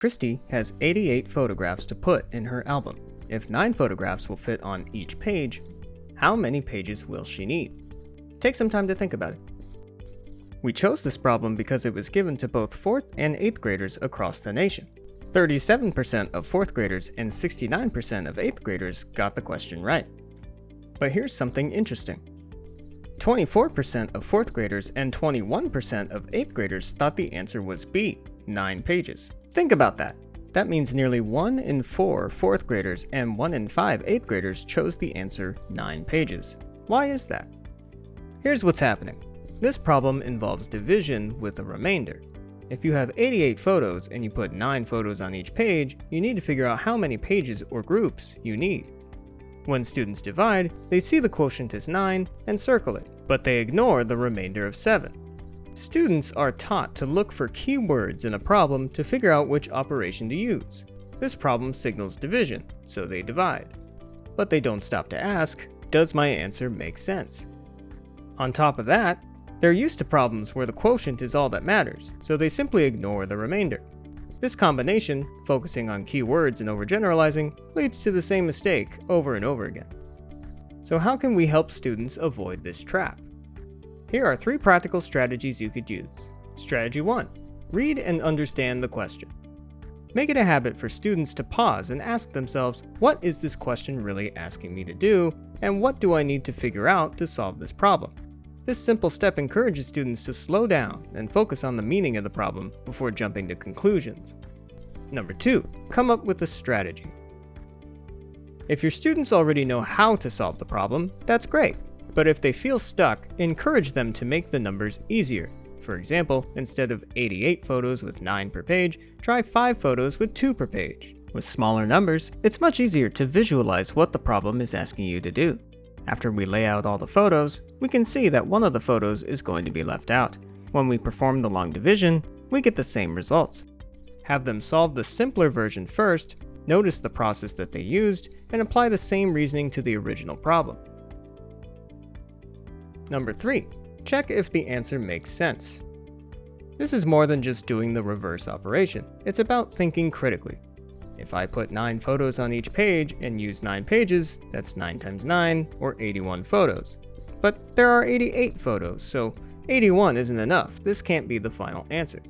Christy has 88 photographs to put in her album. If 9 photographs will fit on each page, how many pages will she need? Take some time to think about it. We chose this problem because it was given to both 4th and 8th graders across the nation. 37% of 4th graders and 69% of 8th graders got the question right. But here's something interesting. 24% of 4th graders and 21% of 8th graders thought the answer was B, 9 pages. Think about that. That means nearly 1 in 4 4th graders and 1 in 5 8th graders chose the answer 9 pages. Why is that? Here's what's happening. This problem involves division with a remainder. If you have 88 photos and you put 9 photos on each page, you need to figure out how many pages or groups you need. When students divide, they see the quotient as 9 and circle it, but they ignore the remainder of 7. Students are taught to look for keywords in a problem to figure out which operation to use. This problem signals division, so they divide. But they don't stop to ask, does my answer make sense? On top of that, they're used to problems where the quotient is all that matters, so they simply ignore the remainder. This combination, focusing on keywords and overgeneralizing, leads to the same mistake over and over again. So how can we help students avoid this trap? Here are 3 practical strategies you could use. Strategy 1. Read and understand the question. Make it a habit for students to pause and ask themselves, what is this question really asking me to do, and what do I need to figure out to solve this problem? This simple step encourages students to slow down and focus on the meaning of the problem before jumping to conclusions. Number 2. Come up with a strategy. If your students already know how to solve the problem, that's great. But if they feel stuck, encourage them to make the numbers easier. For example, instead of 88 photos with 9 per page, try 5 photos with 2 per page. With smaller numbers, it's much easier to visualize what the problem is asking you to do. After we lay out all the photos, we can see that one of the photos is going to be left out. When we perform the long division, we get the same results. Have them solve the simpler version first, notice the process that they used, and apply the same reasoning to the original problem. Number 3. Check if the answer makes sense. This is more than just doing the reverse operation. It's about thinking critically. If I put 9 photos on each page and use 9 pages, that's 9 times 9, or 81 photos. But there are 88 photos, so 81 isn't enough. This can't be the final answer.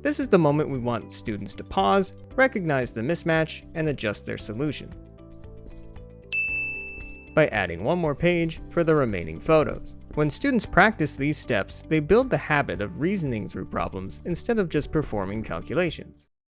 This is the moment we want students to pause, recognize the mismatch, and adjust their solution by adding 1 more page for the remaining photos. When students practice these steps, they build the habit of reasoning through problems instead of just performing calculations.